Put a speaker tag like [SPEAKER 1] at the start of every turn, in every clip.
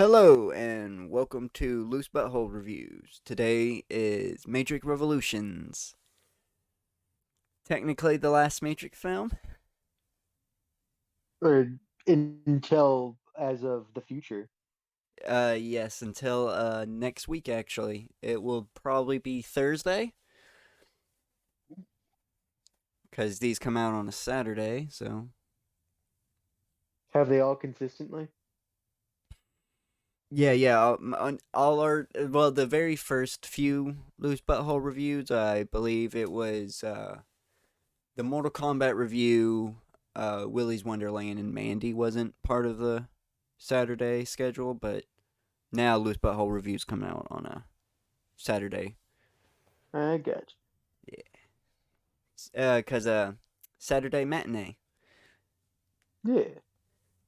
[SPEAKER 1] Hello and welcome to Loose Butthole Reviews. Today is Matrix Revolutions. Technically the last Matrix film.
[SPEAKER 2] Or until as of the future.
[SPEAKER 1] Yes, until next week actually. It will probably be Thursday cuz these come out on a Saturday, so
[SPEAKER 2] Have they all consistently?
[SPEAKER 1] yeah. All our the very first few Loose Butthole reviews, I believe it was the Mortal Kombat review, Willy's Wonderland and Mandy wasn't part of the Saturday schedule, but now Loose Butthole reviews come out on a Saturday.
[SPEAKER 2] I got
[SPEAKER 1] Yeah, cause Saturday matinee.
[SPEAKER 2] you. Yeah.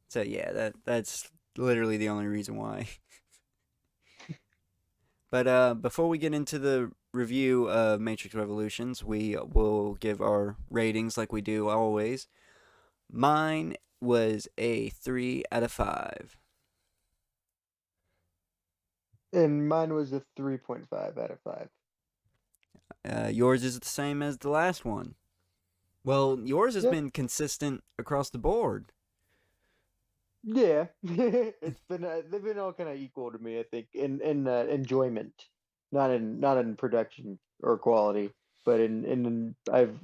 [SPEAKER 1] So yeah, that's literally the only reason why. But before we get into the review of Matrix Revolutions, we will give our ratings like we do always. Mine was a 3 out of 5.
[SPEAKER 2] And mine was a 3.5 out of 5.
[SPEAKER 1] Yours is the same as the last one. Well, yours has
[SPEAKER 2] Yep.
[SPEAKER 1] been consistent across the board.
[SPEAKER 2] Yeah. It's been they've been all kind of equal to me, I think, in enjoyment, not in production or quality, but in I've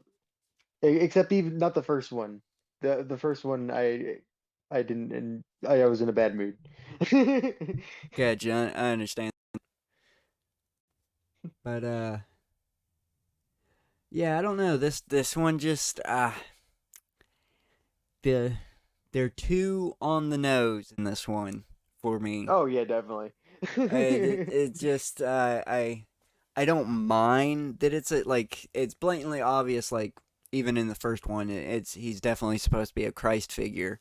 [SPEAKER 2] except even not the first one. The first one I didn't and I was in a bad mood.
[SPEAKER 1] Gotcha, I understand. But yeah, I don't know. This one just the they're too on the nose in this one for me.
[SPEAKER 2] Oh yeah, definitely.
[SPEAKER 1] It just I don't mind that it's blatantly obvious, like even in the first one it's he's definitely supposed to be a Christ figure,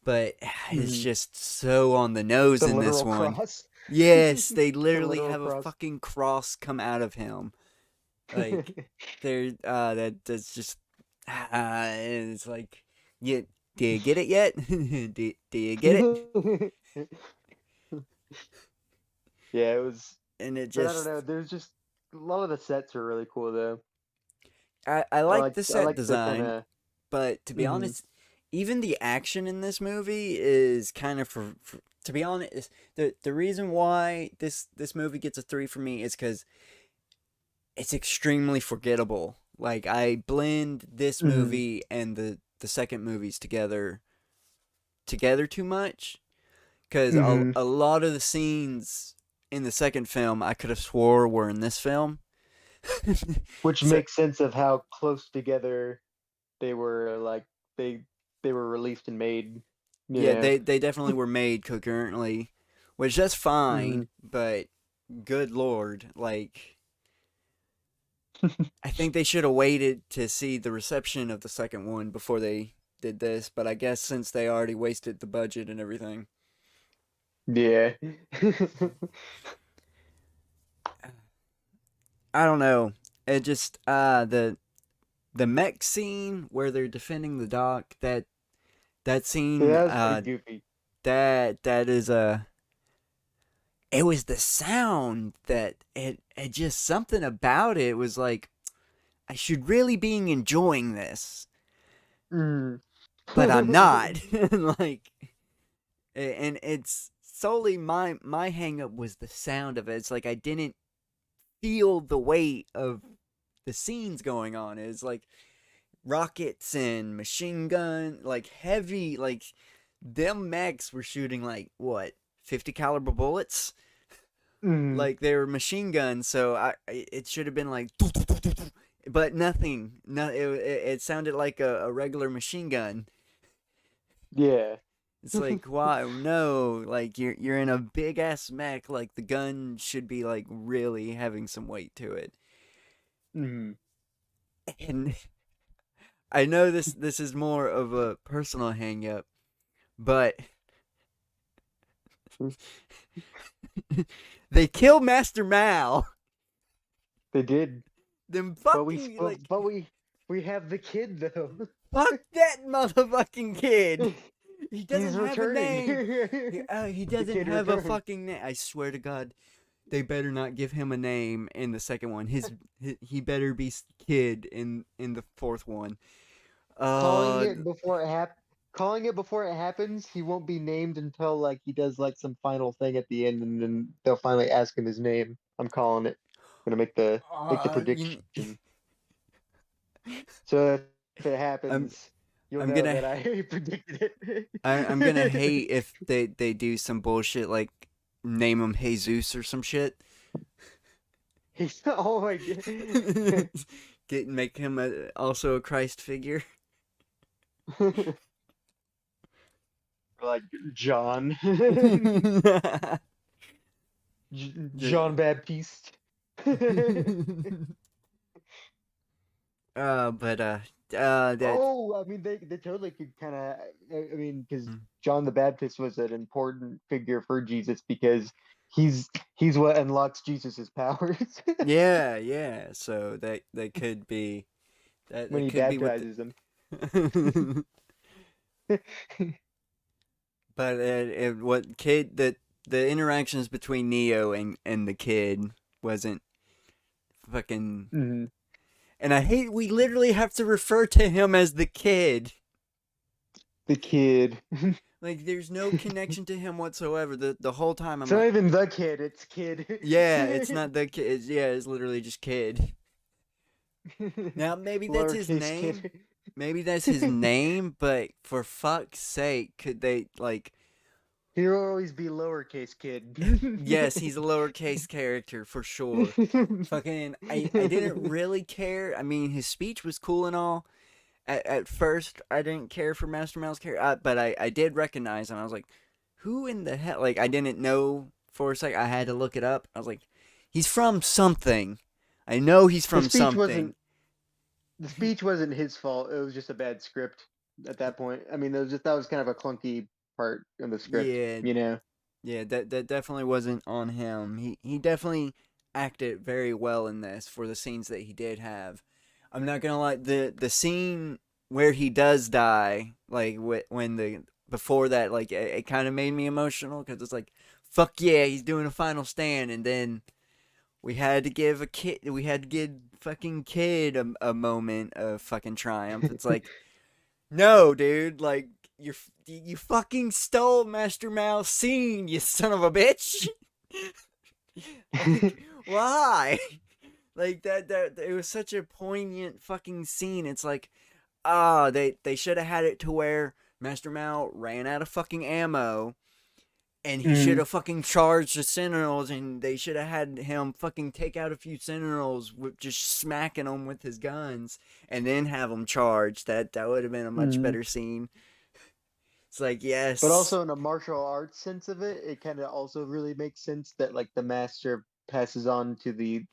[SPEAKER 1] but it's
[SPEAKER 2] Mhm.
[SPEAKER 1] just so on the nose
[SPEAKER 2] The
[SPEAKER 1] in this
[SPEAKER 2] literal
[SPEAKER 1] one.
[SPEAKER 2] cross.
[SPEAKER 1] Yes, they
[SPEAKER 2] The
[SPEAKER 1] literally
[SPEAKER 2] literal
[SPEAKER 1] have a
[SPEAKER 2] cross.
[SPEAKER 1] fucking cross come out of him. Like there that's just it's like, you do you get it yet? Do you get it?
[SPEAKER 2] Yeah, it was,
[SPEAKER 1] And it
[SPEAKER 2] but I don't
[SPEAKER 1] just
[SPEAKER 2] know. There's just a lot of the sets are really cool though.
[SPEAKER 1] I
[SPEAKER 2] I
[SPEAKER 1] like
[SPEAKER 2] like
[SPEAKER 1] the
[SPEAKER 2] I
[SPEAKER 1] set
[SPEAKER 2] like the kind
[SPEAKER 1] design,
[SPEAKER 2] of.
[SPEAKER 1] but to be
[SPEAKER 2] Hmm.
[SPEAKER 1] honest, even the action in this movie is kind of for to be honest, the reason why this movie gets a 3 for me is cuz it's extremely forgettable. Like I blend this
[SPEAKER 2] Hmm.
[SPEAKER 1] movie and the second movies together too much, cuz
[SPEAKER 2] Hmm.
[SPEAKER 1] a lot of the scenes in the second film I could have swore were in this film.
[SPEAKER 2] Which
[SPEAKER 1] So
[SPEAKER 2] makes sense of how close together they were. Like they they were released and made. You
[SPEAKER 1] yeah,
[SPEAKER 2] know.
[SPEAKER 1] they definitely were made concurrently, which that's fine,
[SPEAKER 2] Hmm.
[SPEAKER 1] but good lord, like I think they should have waited to see the reception of the second one before they did this, but I guess since they already wasted the budget and everything,
[SPEAKER 2] Yeah.
[SPEAKER 1] I don't know. It just the mech scene where they're defending the dock, that
[SPEAKER 2] Yeah,
[SPEAKER 1] scene
[SPEAKER 2] that was pretty goofy.
[SPEAKER 1] that is a it was the sound that it just something about it was like I should really be enjoying this,
[SPEAKER 2] Mm.
[SPEAKER 1] but I'm not. Like, and it's solely my hang up was the sound of it. It's like I didn't feel the weight of the scenes going on. It's like rockets and machine gun, like heavy, like them mechs were shooting like what 50 caliber bullets.
[SPEAKER 2] Mm.
[SPEAKER 1] Like they were machine guns, so it should have been like, but nothing. No, it sounded like a regular machine gun.
[SPEAKER 2] Yeah.
[SPEAKER 1] It's like, wow, no, like you're in a big ass mech. Like the gun should be like really having some weight to it.
[SPEAKER 2] Mm.
[SPEAKER 1] And I know this is more of a personal hang up, but they kill Master Mal.
[SPEAKER 2] They did.
[SPEAKER 1] Them
[SPEAKER 2] But we
[SPEAKER 1] fucking like
[SPEAKER 2] but we have the kid though.
[SPEAKER 1] fuck that motherfucking kid. He doesn't
[SPEAKER 2] He's
[SPEAKER 1] have a
[SPEAKER 2] returning.
[SPEAKER 1] name. He
[SPEAKER 2] The
[SPEAKER 1] doesn't
[SPEAKER 2] kid
[SPEAKER 1] have a
[SPEAKER 2] returns.
[SPEAKER 1] fucking name. I swear to God, they better not give him a name in the second one. He better be Kid in the fourth one.
[SPEAKER 2] calling
[SPEAKER 1] Uh,
[SPEAKER 2] it before it hap- Calling it before it happens. He won't be named until like he does like some final thing at the end, and then they'll finally ask him his name. I'm calling it. I'm gonna make the
[SPEAKER 1] you,
[SPEAKER 2] prediction. So if it
[SPEAKER 1] I'm
[SPEAKER 2] happens, you'll
[SPEAKER 1] I'm
[SPEAKER 2] know
[SPEAKER 1] gonna
[SPEAKER 2] that I predicted
[SPEAKER 1] I'm gonna
[SPEAKER 2] it.
[SPEAKER 1] hate if they do some bullshit like name him Jesus or some shit.
[SPEAKER 2] Oh my god.
[SPEAKER 1] Make him also a Christ figure.
[SPEAKER 2] Like John. John Baptiste.
[SPEAKER 1] But that
[SPEAKER 2] Oh, I mean, they totally could kind of. I mean, because
[SPEAKER 1] mm,
[SPEAKER 2] John the Baptist was an important figure for Jesus because he's what unlocks Jesus's powers
[SPEAKER 1] yeah, yeah. So that could be
[SPEAKER 2] when
[SPEAKER 1] that
[SPEAKER 2] he
[SPEAKER 1] could be what
[SPEAKER 2] baptizes him.
[SPEAKER 1] but what kid the interactions between Neo and the kid wasn't fucking.
[SPEAKER 2] Mhm.
[SPEAKER 1] And I hate we literally have to refer to him as the kid.
[SPEAKER 2] The kid.
[SPEAKER 1] Like there's no connection to him whatsoever. The whole time I'm
[SPEAKER 2] It's not
[SPEAKER 1] like,
[SPEAKER 2] even the kid, it's kid.
[SPEAKER 1] yeah, it's not the kid. Yeah, it's literally just kid. Now maybe that's his
[SPEAKER 2] Lowercase
[SPEAKER 1] name.
[SPEAKER 2] kid.
[SPEAKER 1] Maybe that's his name, but for fuck's sake, could they like
[SPEAKER 2] He'll always be lowercase kid.
[SPEAKER 1] yes, he's a lowercase character for sure. Fucking I didn't really care. I mean, his speech was cool and all. At first, I didn't care for Master Mouse character, but I did recognize him. I was like, who in the hell? Like, I didn't know for a sec. I had to look it up. I was like, he's from something. I know he's
[SPEAKER 2] The
[SPEAKER 1] from
[SPEAKER 2] speech
[SPEAKER 1] something.
[SPEAKER 2] wasn't the speech wasn't his fault. It was just a bad script at that point. I mean, that was kind of a clunky part of the script,
[SPEAKER 1] Yeah,
[SPEAKER 2] you know.
[SPEAKER 1] yeah, that definitely wasn't on him. He definitely acted very well in this for the scenes that he did have. I'm not gonna lie, the scene where he does die, like when the before that, like it kind of made me emotional because it's like, fuck yeah, he's doing a final stand, and then we had to give fucking kid a moment of fucking triumph. It's like, no, dude, like you fucking stole Master Mouse scene, you son of a bitch. Like, why? Like that it was such a poignant fucking scene. It's like, they should have had it to where Master Mao ran out of fucking ammo and he should
[SPEAKER 2] Mm,
[SPEAKER 1] have fucking charged the Sentinels, and they should have had him fucking take out a few Sentinels with just smacking them with his guns, and then have them charged. That would have been a much
[SPEAKER 2] mm.
[SPEAKER 1] better scene. It's like
[SPEAKER 2] But
[SPEAKER 1] yes,
[SPEAKER 2] also in a martial arts sense of it, it kind of also really makes sense that like the master passes on to the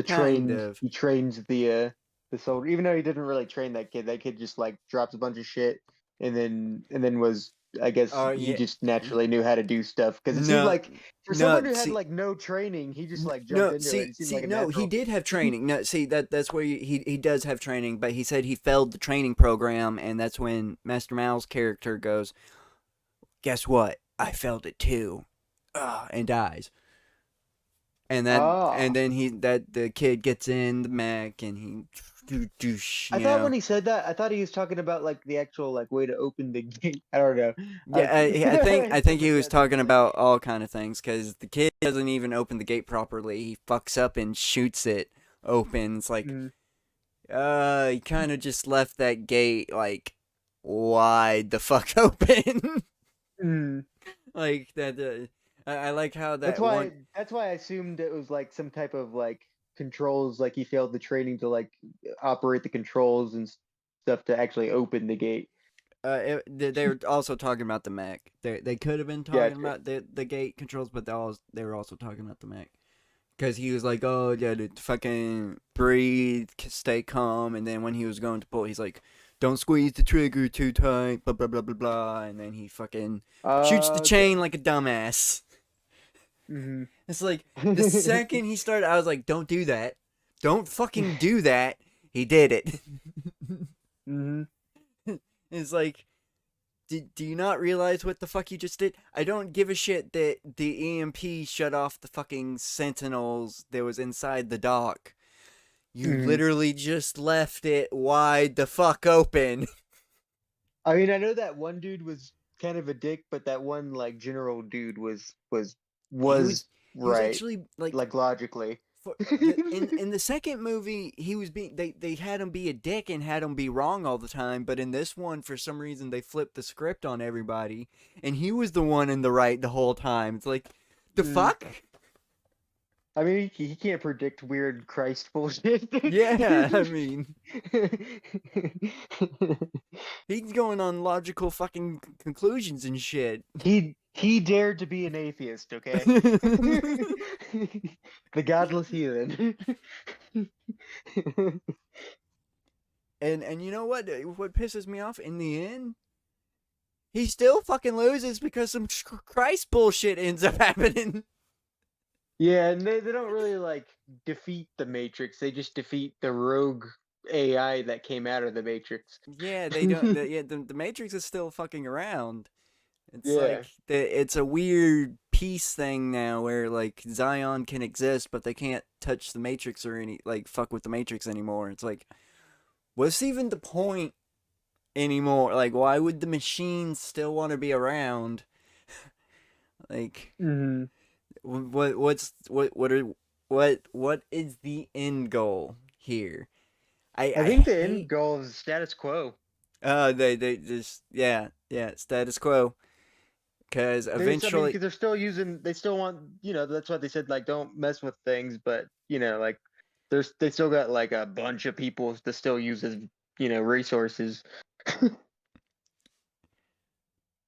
[SPEAKER 1] kind
[SPEAKER 2] trained
[SPEAKER 1] of.
[SPEAKER 2] he trains the soldier, even though he didn't really train that kid. That kid just like drops a bunch of shit and then was, I guess
[SPEAKER 1] Oh
[SPEAKER 2] he
[SPEAKER 1] yeah,
[SPEAKER 2] just naturally knew how to do stuff because it seemed
[SPEAKER 1] no,
[SPEAKER 2] like for
[SPEAKER 1] no.
[SPEAKER 2] someone who had
[SPEAKER 1] See,
[SPEAKER 2] like no training, he just like jumped
[SPEAKER 1] no,
[SPEAKER 2] into it.
[SPEAKER 1] see,
[SPEAKER 2] It seemed
[SPEAKER 1] see,
[SPEAKER 2] like a
[SPEAKER 1] no, he
[SPEAKER 2] natural.
[SPEAKER 1] did have training. No, see, that's where he does have training, but he said he failed the training program, and that's when Master Mao's character goes, "Guess what? I failed it too," and dies. And
[SPEAKER 2] Oh,
[SPEAKER 1] then the kid gets in the mech and
[SPEAKER 2] I
[SPEAKER 1] you
[SPEAKER 2] thought
[SPEAKER 1] know.
[SPEAKER 2] when he said that, I thought he was talking about like the actual like way to open the gate. I don't know.
[SPEAKER 1] Yeah, I
[SPEAKER 2] To
[SPEAKER 1] think he
[SPEAKER 2] make
[SPEAKER 1] was
[SPEAKER 2] that make
[SPEAKER 1] talking
[SPEAKER 2] sense.
[SPEAKER 1] about all kind of things because the kid doesn't even open the gate properly. He fucks up and shoots it open. It's like,
[SPEAKER 2] Mm,
[SPEAKER 1] he kind of just left that gate like wide the fuck open.
[SPEAKER 2] mm.
[SPEAKER 1] Like that. I like how
[SPEAKER 2] That's
[SPEAKER 1] that one.
[SPEAKER 2] why that's why I assumed it was like some type of like controls, like he failed the training to like operate the controls and stuff to actually open the gate.
[SPEAKER 1] They were also talking about the mech. They could have been talking
[SPEAKER 2] Gotcha.
[SPEAKER 1] about the gate controls, but they were also talking about the mech. Because he was like, oh, yeah, to fucking breathe, stay calm. And then when he was going to pull, he's like, don't squeeze the trigger too tight, blah, blah, blah, blah, blah. And then he fucking shoots the
[SPEAKER 2] Okay.
[SPEAKER 1] chain like a dumbass.
[SPEAKER 2] Mm-hmm.
[SPEAKER 1] It's like, the second he started, I was like, don't do that. Don't fucking do that. He did it.
[SPEAKER 2] Mm-hmm.
[SPEAKER 1] It's like, do you not realize what the fuck you just did? I don't give a shit that the EMP shut off the fucking sentinels that was inside the dock. You
[SPEAKER 2] Mhm.
[SPEAKER 1] literally just left it wide the fuck open.
[SPEAKER 2] I mean, I know that one dude was kind of a dick, but that one like general dude
[SPEAKER 1] He
[SPEAKER 2] was
[SPEAKER 1] was
[SPEAKER 2] right,
[SPEAKER 1] actually like
[SPEAKER 2] like logically.
[SPEAKER 1] for in the second movie he was being they had him be a dick and had him be wrong all the time, but in this one for some reason they flipped the script on everybody and he was the one in the right the whole time. It's like the
[SPEAKER 2] Mm.
[SPEAKER 1] fuck?
[SPEAKER 2] I mean, he can't predict weird Christ bullshit.
[SPEAKER 1] Yeah, I mean, he's going on logical fucking conclusions and shit.
[SPEAKER 2] he dared to be an atheist, okay? The godless heathen.
[SPEAKER 1] And you know what pisses me off in the end? He still fucking loses because some Christ bullshit ends up happening.
[SPEAKER 2] Yeah, and they don't really like defeat the Matrix. They just defeat the rogue AI that came out of the Matrix.
[SPEAKER 1] Yeah, they don't. The Matrix is still fucking around. It's
[SPEAKER 2] Yeah.
[SPEAKER 1] like it's a weird peace thing now where like Zion can exist, but they can't touch the Matrix or any like fuck with the Matrix anymore. It's like, what's even the point anymore? Like, why would the machines still want to be around? Like,
[SPEAKER 2] Hmm.
[SPEAKER 1] what is the end goal here?
[SPEAKER 2] I
[SPEAKER 1] I
[SPEAKER 2] think the end
[SPEAKER 1] hate.
[SPEAKER 2] goal is status quo.
[SPEAKER 1] They just yeah status quo because
[SPEAKER 2] I mean,
[SPEAKER 1] eventually
[SPEAKER 2] because they're still using, they still want, that's why they said like don't mess with things, but like they still got like a bunch of people to still use as resources.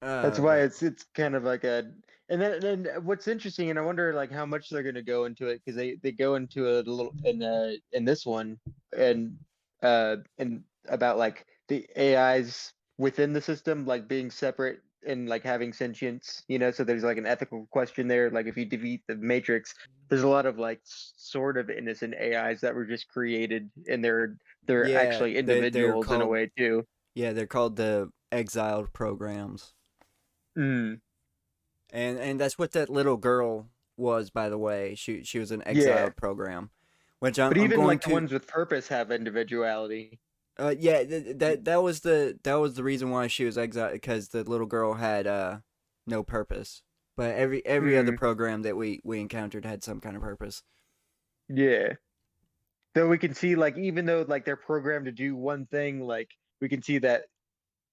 [SPEAKER 2] That's why
[SPEAKER 1] but
[SPEAKER 2] it's kind of like a, and then what's interesting, and I wonder like how much they're going to go into it because they go into a little in this one and about like the AIs within the system like being separate and like having sentience, so there's like an ethical question there. Like if you defeat the Matrix, there's a lot of like sort of innocent AIs that were just created and they're
[SPEAKER 1] yeah
[SPEAKER 2] actually
[SPEAKER 1] they're
[SPEAKER 2] individuals in a
[SPEAKER 1] called
[SPEAKER 2] way too.
[SPEAKER 1] they're called the exiled programs
[SPEAKER 2] Mm,
[SPEAKER 1] and that's what that little girl was, by the way. She was an
[SPEAKER 2] yeah.
[SPEAKER 1] exiled program, which
[SPEAKER 2] But
[SPEAKER 1] I'm
[SPEAKER 2] even
[SPEAKER 1] going
[SPEAKER 2] like the
[SPEAKER 1] to
[SPEAKER 2] ones with purpose have individuality.
[SPEAKER 1] yeah that was the reason why she was exiled, because the little girl had no purpose, but every other
[SPEAKER 2] Mm,
[SPEAKER 1] program that we encountered had some kind of purpose.
[SPEAKER 2] yeah. Though we can see like even though like they're programmed to do one thing, like we can see that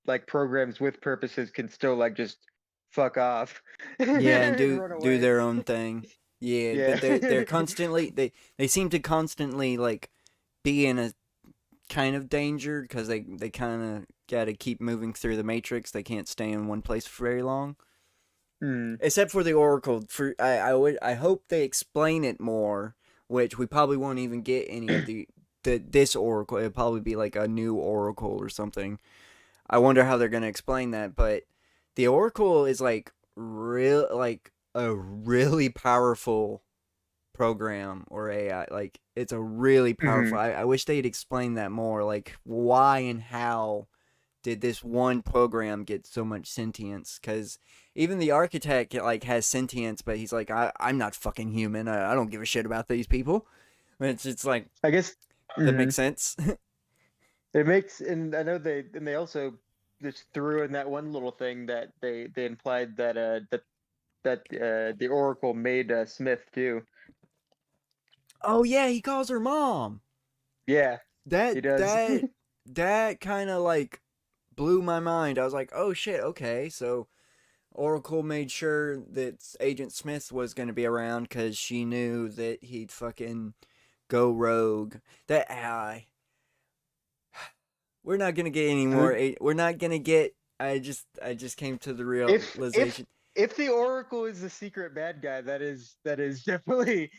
[SPEAKER 2] like programs with purposes can still like just fuck off
[SPEAKER 1] Yeah, and
[SPEAKER 2] and
[SPEAKER 1] do
[SPEAKER 2] run
[SPEAKER 1] do
[SPEAKER 2] away.
[SPEAKER 1] their own thing. Yeah,
[SPEAKER 2] Yeah.
[SPEAKER 1] but they're constantly they seem to constantly like be in a kind of danger because they kind of got to keep moving through the matrix. They can't stay in one place for very long.
[SPEAKER 2] Mm,
[SPEAKER 1] Except for the oracle. For I hope they explain it more, which we probably won't even get any of this oracle. It'll probably be like a new oracle or something. I wonder how they're gonna explain that, but the oracle is like a really powerful program or AI. Like it's a really powerful.
[SPEAKER 2] hmm.
[SPEAKER 1] I wish they'd explain that more. Like why and how did this one program get so much sentience? Because even the architect like has sentience, but he's like, I'm not fucking human. I don't give a shit about these people. It's like
[SPEAKER 2] I guess
[SPEAKER 1] that
[SPEAKER 2] mhm.
[SPEAKER 1] makes sense.
[SPEAKER 2] It makes, and I know they also just threw in that one little thing that they implied that the Oracle made Smith too.
[SPEAKER 1] Oh yeah, he calls her mom.
[SPEAKER 2] Yeah, he
[SPEAKER 1] That
[SPEAKER 2] does.
[SPEAKER 1] that that kind of like blew my mind. I was like, oh shit, okay, so Oracle made sure that Agent Smith was going to be around because she knew that he'd fucking go rogue. That we're not gonna get any more. We're not gonna get. I just came to the
[SPEAKER 2] if if
[SPEAKER 1] realization.
[SPEAKER 2] if the Oracle is the secret bad guy, that is definitely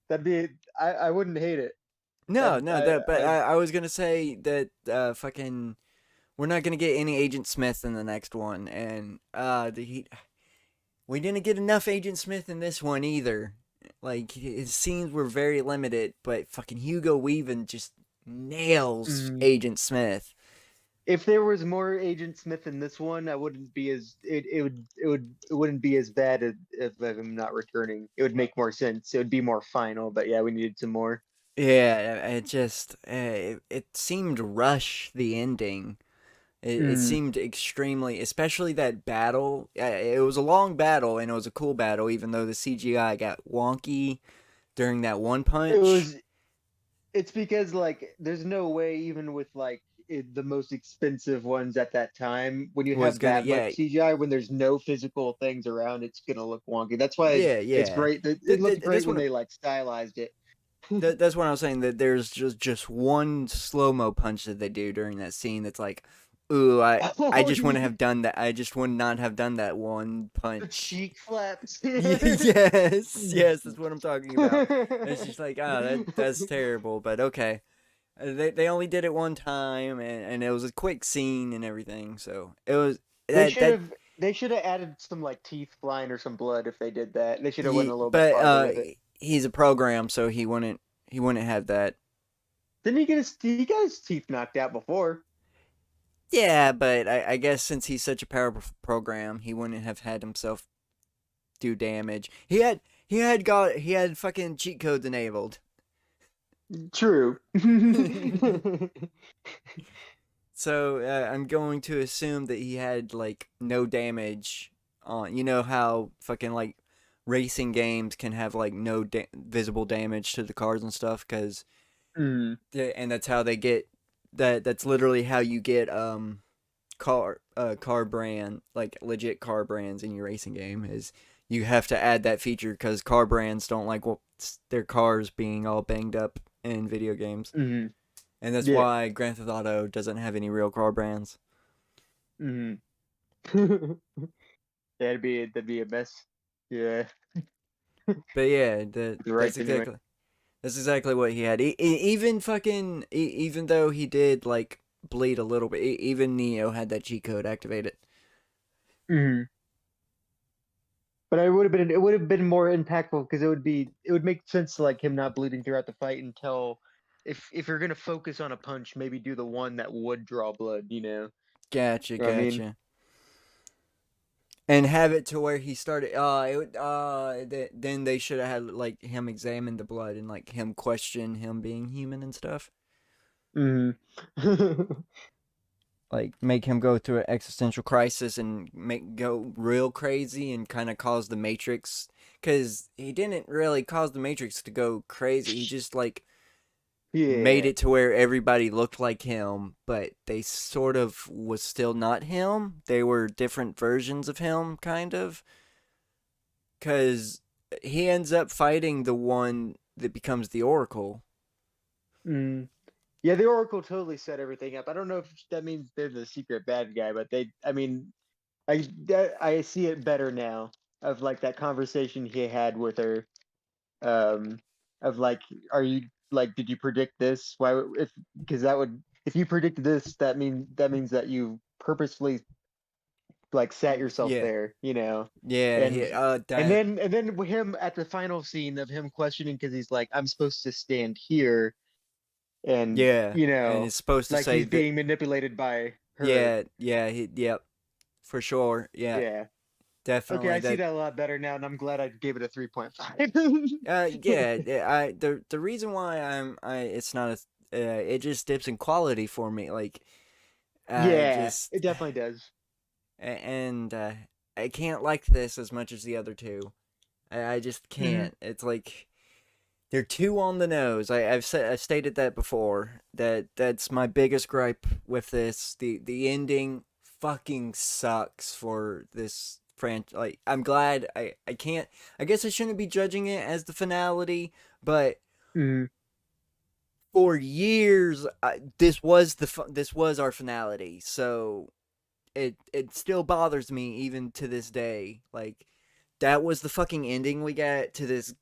[SPEAKER 2] that'd be, I wouldn't hate it.
[SPEAKER 1] No,
[SPEAKER 2] That
[SPEAKER 1] no, that. But I was gonna say that fucking we're not gonna get any Agent Smith in the next one, and we didn't get enough Agent Smith in this one either. Like his scenes were very limited, but fucking Hugo Weaving just nails
[SPEAKER 2] mm,
[SPEAKER 1] Agent Smith.
[SPEAKER 2] if there was more Agent Smith in this one, I wouldn't be as it wouldn't be as bad of him not returning. It would make more sense. It would be more final. But yeah, we needed some more.
[SPEAKER 1] Yeah, it just it seemed rush the ending. It
[SPEAKER 2] Mm.
[SPEAKER 1] seemed extremely, especially that battle. It was a long battle and it was a cool battle, even though the CGI got wonky during that one
[SPEAKER 2] It
[SPEAKER 1] punch.
[SPEAKER 2] was it's because like there's no way even with the most expensive ones at that time when you
[SPEAKER 1] Was
[SPEAKER 2] have
[SPEAKER 1] gonna,
[SPEAKER 2] that much
[SPEAKER 1] yeah,
[SPEAKER 2] CGI when there's no physical things around it's gonna look wonky. That's why
[SPEAKER 1] yeah,
[SPEAKER 2] it's
[SPEAKER 1] yeah.
[SPEAKER 2] great that it looked great
[SPEAKER 1] That's
[SPEAKER 2] when
[SPEAKER 1] what
[SPEAKER 2] they like stylized it.
[SPEAKER 1] that's what I was saying. That there's just one slow mo punch that they do during that scene. That's like, ooh, I
[SPEAKER 2] Oh,
[SPEAKER 1] just wouldn't have done that. I just would not have done that one
[SPEAKER 2] the
[SPEAKER 1] punch.
[SPEAKER 2] cheek flaps.
[SPEAKER 1] Yes, yes, that's what I'm talking about. It's just like, ah, that's terrible, but okay. They only did it one time, and it was a quick scene and everything. So it was
[SPEAKER 2] They
[SPEAKER 1] that
[SPEAKER 2] should
[SPEAKER 1] that
[SPEAKER 2] have they should have added some like teeth flying or some blood if they did that. They should have went
[SPEAKER 1] yeah,
[SPEAKER 2] a little bit
[SPEAKER 1] but
[SPEAKER 2] farther with it.
[SPEAKER 1] he's a program, so he wouldn't have that.
[SPEAKER 2] Didn't he got his teeth knocked out before?
[SPEAKER 1] Yeah, but I guess since he's such a powerful program, he wouldn't have had himself do damage. He had fucking cheat codes enabled.
[SPEAKER 2] True.
[SPEAKER 1] So I'm going to assume that he had like no damage on. You know how fucking like racing games can have like no visible damage to the cars and stuff, because
[SPEAKER 2] Mm.
[SPEAKER 1] and that's how they get that. That's literally how you get car brand, like legit car brands in your racing game, is you have to add that feature because car brands don't like their cars being all banged up in video games.
[SPEAKER 2] Mm.
[SPEAKER 1] And that's
[SPEAKER 2] Yeah.
[SPEAKER 1] why Grand Theft Auto doesn't have any real car brands.
[SPEAKER 2] Mm. That'd be a mess. Yeah.
[SPEAKER 1] But yeah,
[SPEAKER 2] You're right anyway.
[SPEAKER 1] that's exactly what he had. Even fucking even though he did like bleed a little bit, even Neo had that cheat code activated.
[SPEAKER 2] Mm. But it would have been more impactful because it would make sense to like him not bleeding throughout the fight until if you're gonna focus on a punch, maybe do the one that would draw blood, you know?
[SPEAKER 1] Gotcha,
[SPEAKER 2] You know what I mean?
[SPEAKER 1] gotcha. And have it to where he started. Then they should have had like him examine the blood and like him question him being human and stuff.
[SPEAKER 2] Mm.
[SPEAKER 1] Like make him go through an existential crisis and make go real crazy and kind of cause the Matrix, because he didn't really cause the Matrix to go crazy. He just like made
[SPEAKER 2] Yeah.
[SPEAKER 1] it to where everybody looked like him, but they sort of was still not him. They were different versions of him, kind of, because he ends up fighting the one that becomes the Oracle.
[SPEAKER 2] Mm. Yeah, the Oracle totally set everything up. I don't know if that means they're the secret bad guy, but I mean, I see it better now of like that conversation he had with her, um, of like, are you like, did you predict this? If because that would if you predicted this, that means that you purposefully like sat yourself
[SPEAKER 1] Yeah,
[SPEAKER 2] there, you know,
[SPEAKER 1] yeah,
[SPEAKER 2] and
[SPEAKER 1] he that
[SPEAKER 2] and then with him at the final scene of him questioning because he's like, I'm supposed to stand here, and
[SPEAKER 1] yeah,
[SPEAKER 2] you
[SPEAKER 1] and
[SPEAKER 2] know,
[SPEAKER 1] it's supposed to
[SPEAKER 2] like
[SPEAKER 1] say
[SPEAKER 2] he's
[SPEAKER 1] that.
[SPEAKER 2] being manipulated by her.
[SPEAKER 1] Yeah, yeah, yep, for sure. Yeah,
[SPEAKER 2] Yeah. Okay,
[SPEAKER 1] definitely.
[SPEAKER 2] I see
[SPEAKER 1] That.
[SPEAKER 2] that a lot better now, and I'm glad I gave it a 3.5.
[SPEAKER 1] Yeah. The reason why it's not it just dips in quality for me. Like,
[SPEAKER 2] Yeah,
[SPEAKER 1] just
[SPEAKER 2] it definitely does.
[SPEAKER 1] and I can't like this as much as the other two. I just
[SPEAKER 2] Hmm.
[SPEAKER 1] can't. It's like they're too on the nose. I've stated that before. That's my biggest gripe with this. The ending fucking sucks for this franchise. Like, I'm glad I can't. I guess I shouldn't be judging it as the finality, but
[SPEAKER 2] Hmm.
[SPEAKER 1] for years this was our finality. So it still bothers me even to this day. Like, that was the fucking ending we got to this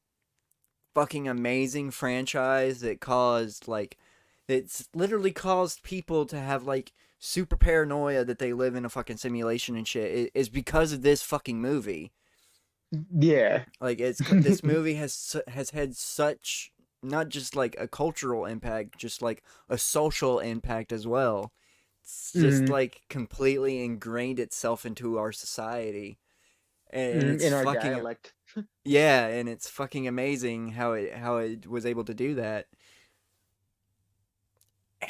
[SPEAKER 1] fucking amazing franchise that caused like it's literally caused people to have like super paranoia that they live in a fucking simulation and shit. Is because of this fucking movie.
[SPEAKER 2] Yeah.
[SPEAKER 1] Like, this movie has had such, not just like a cultural impact, just like a social impact as well. it's just
[SPEAKER 2] Hmm.
[SPEAKER 1] like completely ingrained itself into our society, and it's
[SPEAKER 2] In our
[SPEAKER 1] fucking
[SPEAKER 2] dialect.
[SPEAKER 1] yeah, and it's fucking amazing how it was able to do that.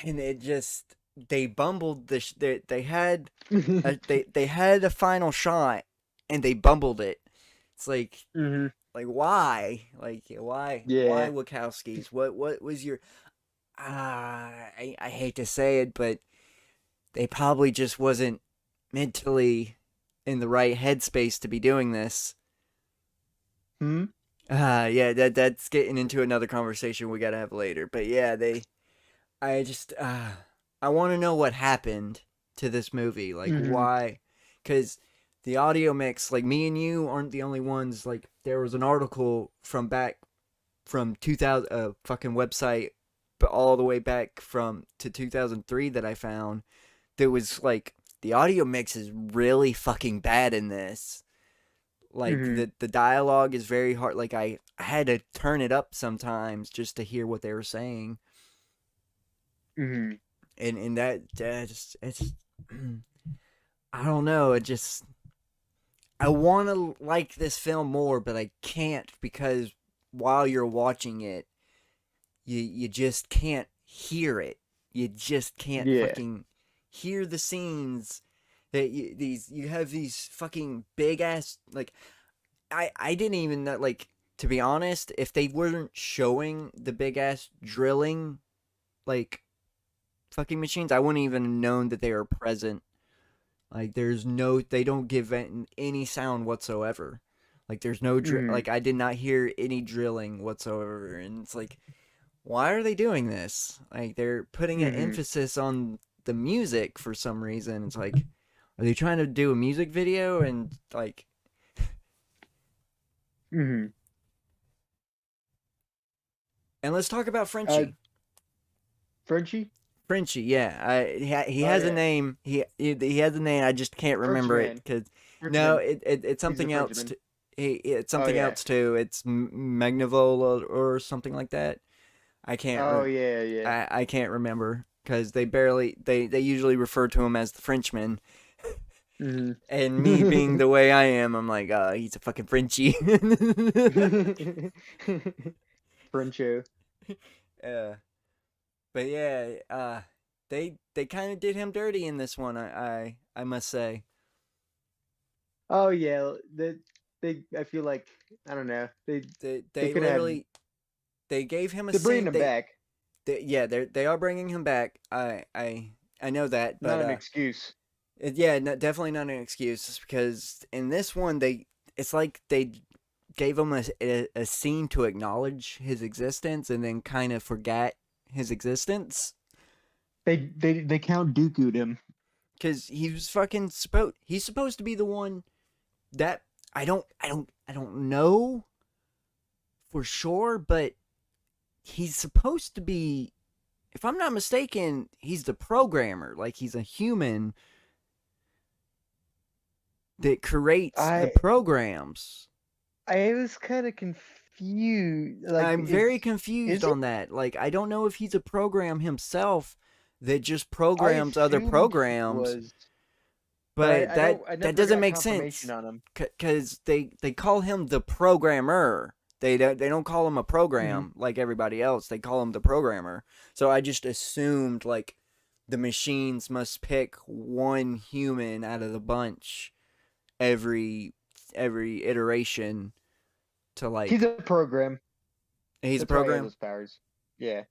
[SPEAKER 1] And it just they bumbled they had they had a final shot and they bumbled it. It's
[SPEAKER 2] Hmm.
[SPEAKER 1] why? Why
[SPEAKER 2] Yeah.
[SPEAKER 1] Wachowskis? What was your I hate to say it, but they probably just wasn't mentally in the right headspace to be doing this.
[SPEAKER 2] Hmm.
[SPEAKER 1] Yeah, that's getting into another conversation we gotta have later. But yeah, I just I want to know what happened to this movie. Like
[SPEAKER 2] Hmm.
[SPEAKER 1] why? Because the audio mix, like me and you aren't the only ones. Like there was an article from back from 2000, fucking website, but all the way back from to 2003 that I found. That was like the audio mix is really fucking bad in this. Like
[SPEAKER 2] Hmm.
[SPEAKER 1] the dialogue is very hard. Like I had to turn it up sometimes just to hear what they were saying.
[SPEAKER 2] Hmm.
[SPEAKER 1] And that just it's I don't know. It just I want to like this film more, but I can't because while you're watching it, you just can't hear it. You just can't
[SPEAKER 2] Yeah.
[SPEAKER 1] fucking hear the scenes that you have these fucking big ass like I didn't even know, like to be honest, if they weren't showing the big ass drilling like fucking machines, I wouldn't even have known that they were present. Like there's no, they don't give any sound whatsoever. Like there's no
[SPEAKER 2] Hmm.
[SPEAKER 1] like I did not hear any drilling whatsoever, and it's like, why are they doing this? Like they're putting an
[SPEAKER 2] Hmm.
[SPEAKER 1] emphasis on the music for some reason. It's like, are they trying to do a music video and like?
[SPEAKER 2] Hmm.
[SPEAKER 1] And let's talk about
[SPEAKER 2] Uh,
[SPEAKER 1] Frenchie.
[SPEAKER 2] Frenchie?
[SPEAKER 1] Frenchie, yeah, he
[SPEAKER 2] Oh
[SPEAKER 1] has a
[SPEAKER 2] yeah.
[SPEAKER 1] name. He has a name. I just can't remember it
[SPEAKER 2] Frenchman.
[SPEAKER 1] because no,
[SPEAKER 2] Frenchman.
[SPEAKER 1] it's
[SPEAKER 2] He's a
[SPEAKER 1] something else.
[SPEAKER 2] Frenchman.
[SPEAKER 1] It's
[SPEAKER 2] Oh
[SPEAKER 1] something
[SPEAKER 2] yeah.
[SPEAKER 1] else too. It's Magnavola or something like that. I can't
[SPEAKER 2] Oh yeah, yeah.
[SPEAKER 1] I can't remember because they usually refer to him as the Frenchman.
[SPEAKER 2] Hmm.
[SPEAKER 1] And me being the way I am, I'm like, he's a fucking Frenchie.
[SPEAKER 2] Frencho.
[SPEAKER 1] uh, but yeah, they kind of did him dirty in this one. I must say.
[SPEAKER 2] Oh yeah. They I feel like I don't know. They
[SPEAKER 1] They
[SPEAKER 2] could have had
[SPEAKER 1] literally they gave him a
[SPEAKER 2] they're bringing
[SPEAKER 1] scene.
[SPEAKER 2] him back.
[SPEAKER 1] Yeah, they are bringing him back. I know that, but
[SPEAKER 2] Not an excuse.
[SPEAKER 1] yeah, definitely not an excuse because in this one it's like they gave him a scene to acknowledge his existence and then kind of forgot his existence
[SPEAKER 2] They Count Dooku'd him.
[SPEAKER 1] because he's supposed to be the one that I don't know for sure, but he's supposed to be, if I'm not mistaken, he's the programmer. Like he's a human that creates the
[SPEAKER 2] I
[SPEAKER 1] programs.
[SPEAKER 2] I was kind of confused. Like,
[SPEAKER 1] I'm very confused
[SPEAKER 2] is it?
[SPEAKER 1] on that. Like I don't know if he's a program himself that just
[SPEAKER 2] I
[SPEAKER 1] programs other
[SPEAKER 2] assumed he
[SPEAKER 1] programs,
[SPEAKER 2] was, but
[SPEAKER 1] but
[SPEAKER 2] I don't. I
[SPEAKER 1] that
[SPEAKER 2] never
[SPEAKER 1] doesn't
[SPEAKER 2] got
[SPEAKER 1] make
[SPEAKER 2] confirmation
[SPEAKER 1] sense
[SPEAKER 2] on him.
[SPEAKER 1] because they call him the programmer. They don't call him a
[SPEAKER 2] Hmm.
[SPEAKER 1] program like everybody else. They call him the programmer. So I just assumed like the machines must pick one human out of the bunch every iteration to
[SPEAKER 2] He's
[SPEAKER 1] like,
[SPEAKER 2] a program.
[SPEAKER 1] he's a
[SPEAKER 2] That's why he has
[SPEAKER 1] program.
[SPEAKER 2] those powers. Yeah,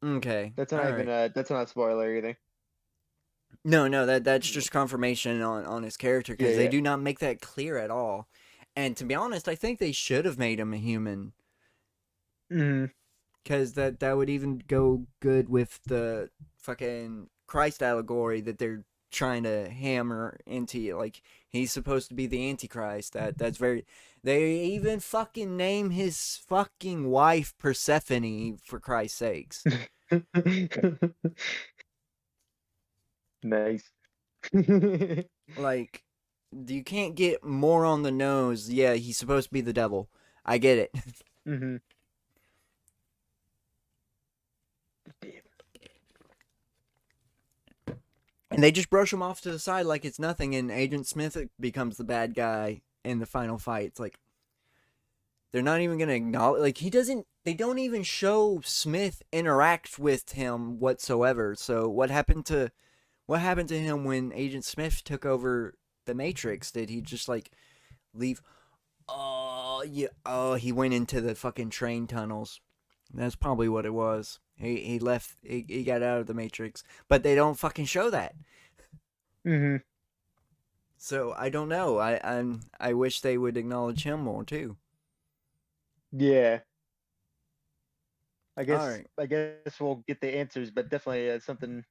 [SPEAKER 1] Okay,
[SPEAKER 2] that's
[SPEAKER 1] all
[SPEAKER 2] not even
[SPEAKER 1] right.
[SPEAKER 2] that's not a spoiler or anything.
[SPEAKER 1] No, that's just confirmation on his character
[SPEAKER 2] Yeah,
[SPEAKER 1] because they
[SPEAKER 2] yeah.
[SPEAKER 1] do not make that clear at all. And to be honest, I think they should have made him a human
[SPEAKER 2] Hmm.
[SPEAKER 1] because that would even go good with the fucking Christ allegory that they're trying to hammer into you. Like he's supposed to be the Antichrist. That's very. They even fucking name his fucking wife Persephone for Christ's sakes.
[SPEAKER 2] Nice.
[SPEAKER 1] Like you can't get more on the nose. Yeah, he's supposed to be the devil. I get it.
[SPEAKER 2] Hmm.
[SPEAKER 1] And they just brush him off to the side like it's nothing, and Agent Smith becomes the bad guy in the final fight. It's like they're not even gonna acknowledge. Like he doesn't. They don't even show Smith interact with him whatsoever. So what happened to him when Agent Smith took over the Matrix? Did he just like leave? Oh yeah. Oh, he went into the fucking train tunnels. That's probably what it was. He left. He got out of the Matrix, but they don't fucking show that.
[SPEAKER 2] Hmm.
[SPEAKER 1] So I don't know. I wish they would acknowledge him more too.
[SPEAKER 2] Yeah.
[SPEAKER 1] All right.
[SPEAKER 2] I guess we'll get the answers, but definitely something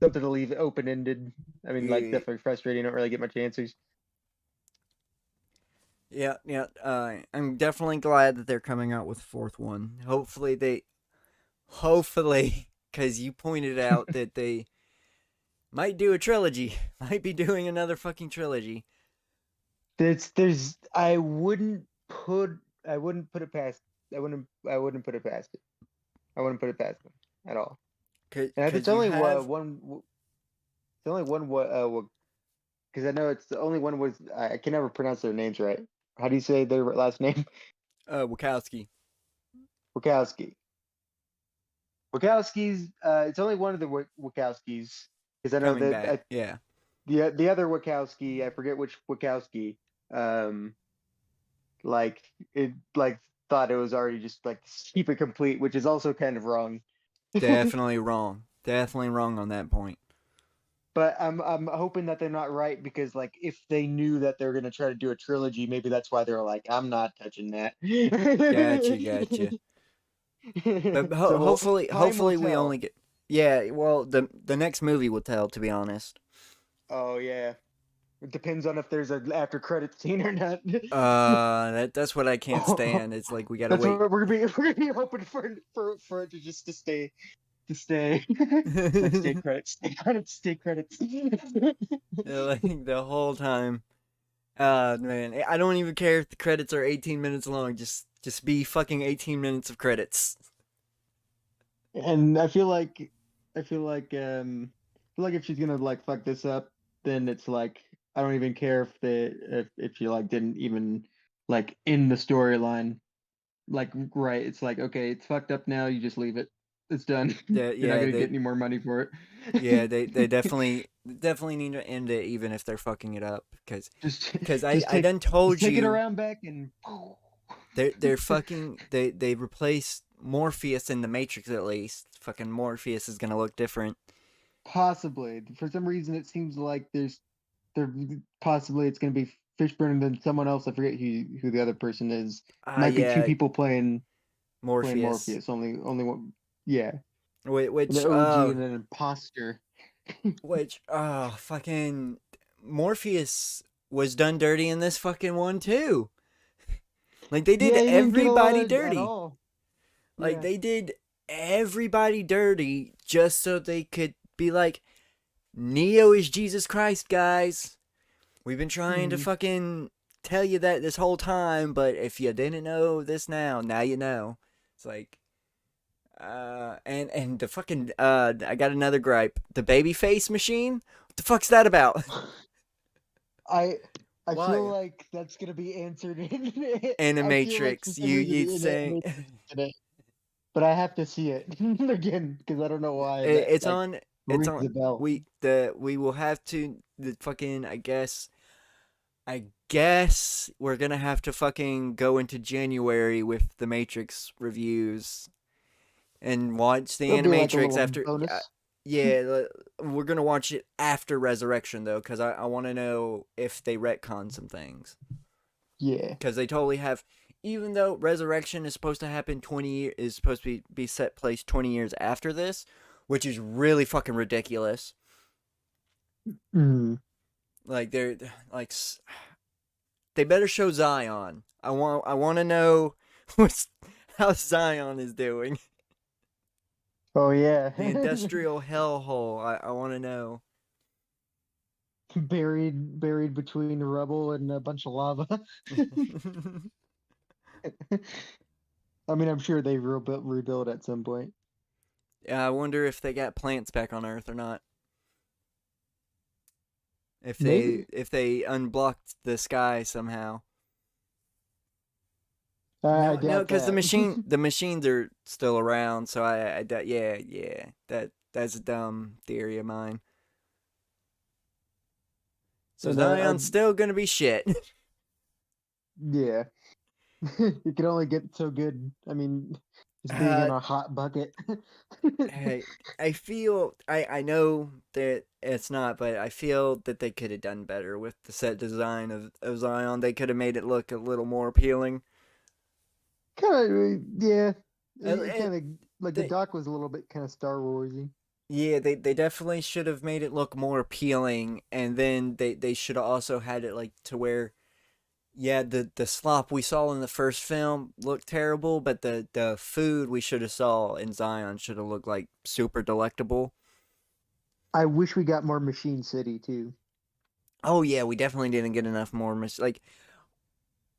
[SPEAKER 2] to leave open ended. I mean, like
[SPEAKER 1] Yeah,
[SPEAKER 2] definitely frustrating. Don't really get much answers.
[SPEAKER 1] yeah, yeah. I'm definitely glad that they're coming out with a fourth one. Hopefully, because you pointed out that they might do a trilogy, might be doing another fucking trilogy.
[SPEAKER 2] There's I wouldn't put it past I wouldn't put it past it. I wouldn't put it past them at all. And if it's
[SPEAKER 1] Because you
[SPEAKER 2] only
[SPEAKER 1] have
[SPEAKER 2] one, it's only one what because I know it's the only one was I can never pronounce their names right. How do you say their last name?
[SPEAKER 1] Wachowski
[SPEAKER 2] Wachowski. Wachowski's. It's only one of the Wachowskis because I know
[SPEAKER 1] coming
[SPEAKER 2] that
[SPEAKER 1] back. Yeah,
[SPEAKER 2] the other Wachowski, I forget which Wachowski, um, like it like thought it was already just like keep it complete, which is also kind of wrong.
[SPEAKER 1] definitely wrong. Definitely wrong on that point.
[SPEAKER 2] But I'm hoping that they're not right because like if they knew that they're gonna try to do a trilogy, maybe that's why they're like, I'm not touching that.
[SPEAKER 1] Gotcha, gotcha. But
[SPEAKER 2] So time will
[SPEAKER 1] hopefully we
[SPEAKER 2] tell.
[SPEAKER 1] only get. Yeah, well, the next movie will tell. To be honest.
[SPEAKER 2] Oh yeah. It depends on if there's an after credit scene or not.
[SPEAKER 1] That's what I can't
[SPEAKER 2] Oh,
[SPEAKER 1] stand. It's like we gotta
[SPEAKER 2] that's
[SPEAKER 1] wait.
[SPEAKER 2] what we're gonna be hoping for it to just to stay. It's like stay credits, stay credits, stay credits.
[SPEAKER 1] Like the whole time. Man, I don't even care if the credits are 18 minutes long. Just be fucking 18 minutes of credits.
[SPEAKER 2] And I feel like if she's gonna like fuck this up, then it's like I don't even care if she like didn't even like in the storyline. Like right, it's like okay, it's fucked up now, you just leave it. It's done. You're not
[SPEAKER 1] Yeah,
[SPEAKER 2] gonna get any more money for
[SPEAKER 1] yeah,
[SPEAKER 2] it.
[SPEAKER 1] they definitely need to end it, even if they're fucking it up.
[SPEAKER 2] Just
[SPEAKER 1] Because
[SPEAKER 2] just
[SPEAKER 1] I done told
[SPEAKER 2] take it
[SPEAKER 1] you
[SPEAKER 2] around back and
[SPEAKER 1] they're fucking they replaced Morpheus in the Matrix at least. Fucking Morpheus is gonna look different.
[SPEAKER 2] possibly for some reason it seems like there possibly it's gonna be Fishburne and then someone else. I forget who the other person is. Might be two
[SPEAKER 1] Yeah,
[SPEAKER 2] people playing
[SPEAKER 1] Morpheus.
[SPEAKER 2] Morpheus. Only one. Yeah, an
[SPEAKER 1] Which
[SPEAKER 2] OG and an imposter.
[SPEAKER 1] fucking Morpheus was done dirty in this fucking one too. Like they did
[SPEAKER 2] Yeah, he didn't get a lot
[SPEAKER 1] everybody
[SPEAKER 2] of at
[SPEAKER 1] dirty.
[SPEAKER 2] all.
[SPEAKER 1] Like
[SPEAKER 2] Yeah.
[SPEAKER 1] they did everybody dirty just so they could be like, Neo is Jesus Christ, guys. We've been trying to
[SPEAKER 2] Mm.
[SPEAKER 1] fucking tell you that this whole time, but if you didn't know this now you know. It's like, and the fucking I got another gripe. The baby face machine. What the fuck's that about?
[SPEAKER 2] I I feel
[SPEAKER 1] Why?
[SPEAKER 2] like that's gonna be answered in. I feel like for
[SPEAKER 1] Animatrix.
[SPEAKER 2] some reason
[SPEAKER 1] You'd
[SPEAKER 2] in
[SPEAKER 1] saying
[SPEAKER 2] it today, but I have to see it again because I don't know why that
[SPEAKER 1] it's
[SPEAKER 2] like
[SPEAKER 1] on. It's
[SPEAKER 2] rings
[SPEAKER 1] on.
[SPEAKER 2] a bell.
[SPEAKER 1] We will have to the fucking. I guess we're gonna have to fucking go into January with the Matrix reviews and watch the
[SPEAKER 2] It'll be like a
[SPEAKER 1] Animatrix
[SPEAKER 2] little
[SPEAKER 1] after.
[SPEAKER 2] bonus.
[SPEAKER 1] Yeah, we're gonna watch it after Resurrection though, because I want to know if they retcon some things.
[SPEAKER 2] Yeah.
[SPEAKER 1] Because they totally have. Even though Resurrection is supposed to happen is supposed to be set place 20 years after this, which is really fucking ridiculous.
[SPEAKER 2] Mm.
[SPEAKER 1] Like like they better show Zion. I want to know what's how Zion is doing.
[SPEAKER 2] Oh yeah.
[SPEAKER 1] The industrial hellhole. I want to know.
[SPEAKER 2] Buried between rubble and a bunch of lava. I mean, I'm sure they rebuild at some point.
[SPEAKER 1] Yeah, I wonder if they got plants back on Earth or not.
[SPEAKER 2] Maybe.
[SPEAKER 1] if they unblocked the sky somehow.
[SPEAKER 2] I
[SPEAKER 1] No,
[SPEAKER 2] doubt
[SPEAKER 1] because
[SPEAKER 2] that.
[SPEAKER 1] the machines are still around. So yeah, that's a dumb theory of mine. So
[SPEAKER 2] And
[SPEAKER 1] Zion's still gonna be shit.
[SPEAKER 2] yeah, you can only get so good. I mean, just being in
[SPEAKER 1] uh,
[SPEAKER 2] a hot bucket.
[SPEAKER 1] Hey, I know that it's not, but I feel that they could have done better with the set design of Zion. They could have made it look a little more appealing.
[SPEAKER 2] Kind of, yeah. It
[SPEAKER 1] It,
[SPEAKER 2] kind of like the
[SPEAKER 1] they,
[SPEAKER 2] doc was a little bit kind of Star Warsy.
[SPEAKER 1] yeah, they definitely should have made it look more appealing, and then they should have also had it like to where yeah, the slop we saw in the first film looked terrible, but the food we should have saw in Zion should have looked like super delectable.
[SPEAKER 2] I wish we got more Machine City too.
[SPEAKER 1] Oh yeah, we definitely didn't get enough more like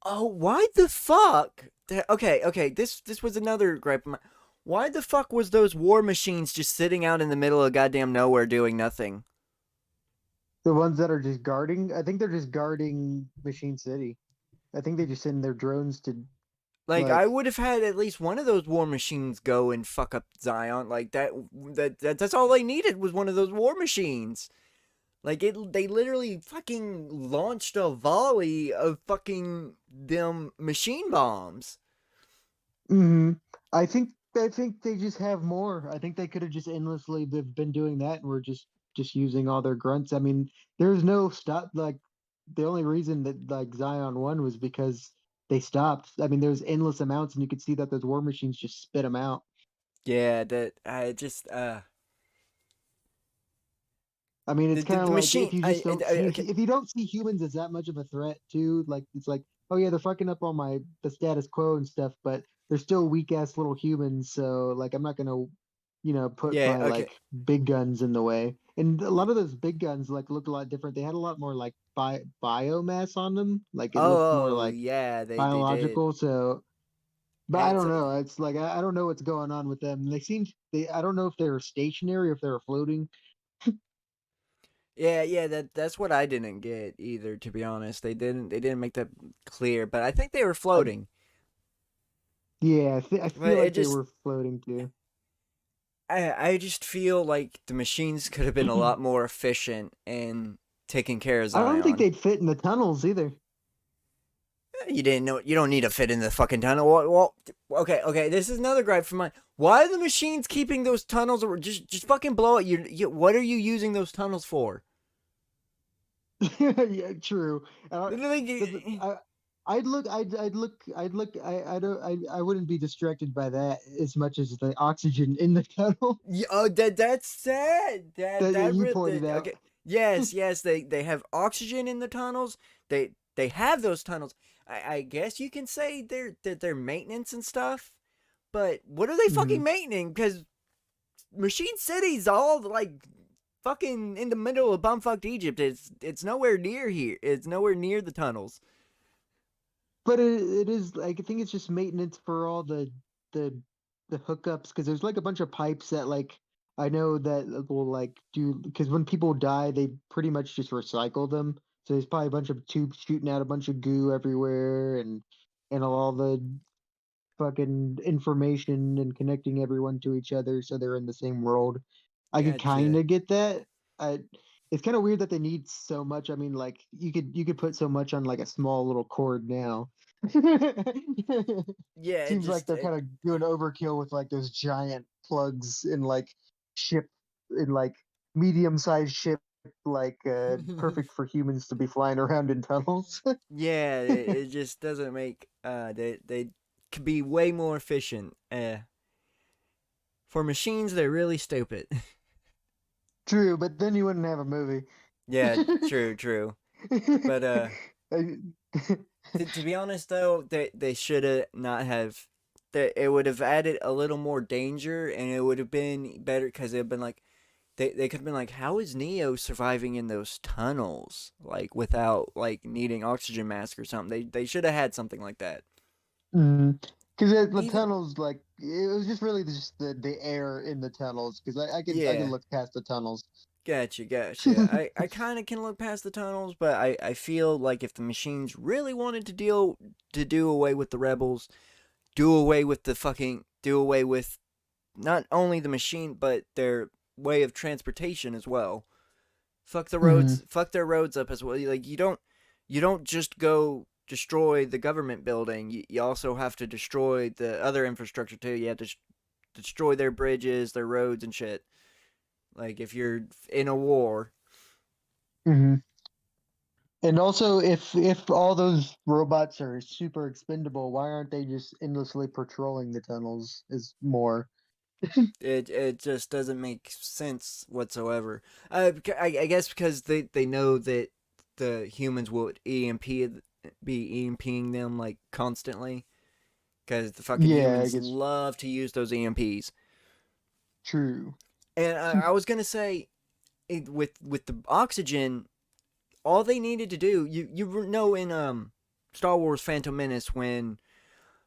[SPEAKER 1] oh, why the fuck? Okay. This was another gripe of mine. Why the fuck was those war machines just sitting out in the middle of goddamn nowhere doing nothing?
[SPEAKER 2] The ones that are just guarding, I think they're just guarding Machine City. I think they just send their drones to
[SPEAKER 1] Like I
[SPEAKER 2] like.
[SPEAKER 1] would have had at least one of those war machines go and fuck up Zion. Like that's all they needed was one of those war machines. Like they literally fucking launched a volley of fucking them machine bombs.
[SPEAKER 2] hmm I think they just have more. I think they could have just endlessly they've been doing that, and we're just using all their grunts. I mean, there's no stop. Like the only reason that like Zion won was because they stopped. I mean, there's endless amounts, and you could see that those war machines just spit them out.
[SPEAKER 1] Yeah, that I just
[SPEAKER 2] I mean, it's kind
[SPEAKER 1] the
[SPEAKER 2] of like if
[SPEAKER 1] machine
[SPEAKER 2] you just don't see
[SPEAKER 1] okay.
[SPEAKER 2] if you don't see humans as that much of a threat too, like it's like, oh yeah, they're fucking up on the status quo and stuff, but they're still weak ass little humans, so like I'm not gonna, put
[SPEAKER 1] Yeah,
[SPEAKER 2] my
[SPEAKER 1] okay.
[SPEAKER 2] like big guns in the way. And a lot of those big guns like look a lot different. They had a lot more like biomass on them, like it looked more
[SPEAKER 1] Oh,
[SPEAKER 2] like
[SPEAKER 1] yeah, they did.
[SPEAKER 2] biological. So, but I
[SPEAKER 1] It's
[SPEAKER 2] don't know. It's like I don't know what's going on with them. They I don't know if they're stationary or if they're floating.
[SPEAKER 1] yeah, that's what I didn't get either, to be honest. They didn't make that clear, but I think they were
[SPEAKER 2] I,
[SPEAKER 1] floating.
[SPEAKER 2] Yeah, I
[SPEAKER 1] But
[SPEAKER 2] feel
[SPEAKER 1] it
[SPEAKER 2] like they
[SPEAKER 1] just
[SPEAKER 2] were floating too.
[SPEAKER 1] I just feel like the machines could have been a lot more efficient in taking care of
[SPEAKER 2] I don't think
[SPEAKER 1] Zion.
[SPEAKER 2] they'd fit in the tunnels either.
[SPEAKER 1] You didn't know you don't need to fit in the fucking tunnel. Okay. This is another gripe from mine. Why are the machines keeping those tunnels? Or just fucking blow it. What are you using those tunnels for?
[SPEAKER 2] Yeah, true. Because
[SPEAKER 1] Literally,
[SPEAKER 2] I wouldn't be distracted by that as much as the oxygen in the tunnel
[SPEAKER 1] that's sad.
[SPEAKER 2] that you pointed
[SPEAKER 1] That
[SPEAKER 2] out.
[SPEAKER 1] okay. Yes. They have oxygen in the tunnels. They have those tunnels. I guess you can say they're maintenance and stuff. But what are they
[SPEAKER 2] Mhm.
[SPEAKER 1] fucking maintaining? Because Machine City's all like fucking in the middle of bumfucked Egypt. It's nowhere near here. It's nowhere near the tunnels.
[SPEAKER 2] But it is like I think it's just maintenance for all the the hookups because there's like a bunch of pipes that like I know that will like do because when people die they pretty much just recycle them. So there's probably a bunch of tubes shooting out a bunch of goo everywhere and all the fucking information and connecting everyone to each other so they're in the same world. I could kind
[SPEAKER 1] Gotcha.
[SPEAKER 2] of get that. I, it's kind of weird that they need so much. I mean, like you could put so much on like a small little cord now.
[SPEAKER 1] Yeah,
[SPEAKER 2] Seems like they're kind of doing overkill with like those giant plugs in like ship in like medium-sized ship like perfect for humans to be flying around in tunnels.
[SPEAKER 1] yeah. It just doesn't make. They could be way more efficient. For machines, they're really stupid.
[SPEAKER 2] True, but then you wouldn't have a movie.
[SPEAKER 1] Yeah, true. But
[SPEAKER 2] I-
[SPEAKER 1] to be honest though, they should have not have. That it would have added a little more danger, and it would have been better because it'd been like they could have been like, how is Neo surviving in those tunnels like without like needing oxygen mask or something? They should have had something like that.
[SPEAKER 2] Mm. Because the
[SPEAKER 1] Even
[SPEAKER 2] tunnels, like it was just really just the air in the tunnels. Because I could
[SPEAKER 1] yeah,
[SPEAKER 2] look past the tunnels.
[SPEAKER 1] Gotcha. I kind of can look past the tunnels, but I feel like if the machines really wanted to do away with the rebels, do away with not only the machine but their way of transportation as well.
[SPEAKER 2] Hmm.
[SPEAKER 1] Fuck their roads up as well. Like you don't just go destroy the government building. You also have to destroy the other infrastructure too. You have to destroy their bridges, their roads and shit. Like if you're in a war.
[SPEAKER 2] Hmm. And also, if all those robots are super expendable, why aren't they just endlessly patrolling the tunnels? Is more.
[SPEAKER 1] It just doesn't make sense whatsoever. I guess because they know that the humans would be EMPing them like constantly because the fucking
[SPEAKER 2] Yeah, I
[SPEAKER 1] humans
[SPEAKER 2] guess
[SPEAKER 1] love to use those EMPs.
[SPEAKER 2] true.
[SPEAKER 1] And I was gonna say with the oxygen, all they needed to do you know in Star Wars Phantom Menace when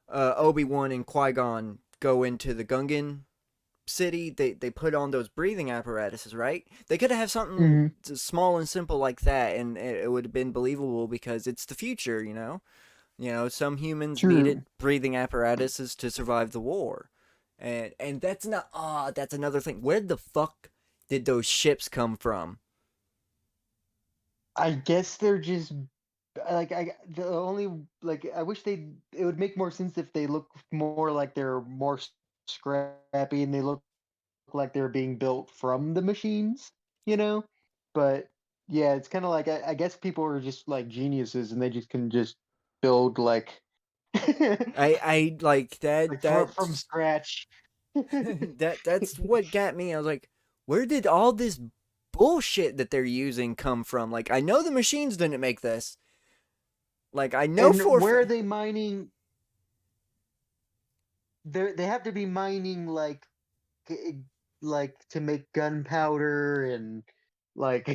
[SPEAKER 1] Obi-Wan and Qui-Gon go into the Gungan city, they put on those breathing apparatuses, right? They could have something
[SPEAKER 2] Hmm.
[SPEAKER 1] small and simple like that, and it would have been believable because it's the future, you know. You know, some humans needed
[SPEAKER 2] True.
[SPEAKER 1] breathing apparatuses to survive the war, and that's not that's another thing. Where the fuck did those ships come from?
[SPEAKER 2] I guess they're just like the only like I wish they it would make more sense if they look more like they're more scrappy and they look like they're being built from the machines, you know? But yeah, it's kind of like I guess people are just like geniuses and they just can just build like
[SPEAKER 1] I like that
[SPEAKER 2] like from
[SPEAKER 1] that's
[SPEAKER 2] scratch.
[SPEAKER 1] that's what got me. I was like, where did all this bullshit that they're using come from? Like, I know the machines didn't make this. Like, I know
[SPEAKER 2] And
[SPEAKER 1] for
[SPEAKER 2] where are they mining? They have to be mining like to make gunpowder and like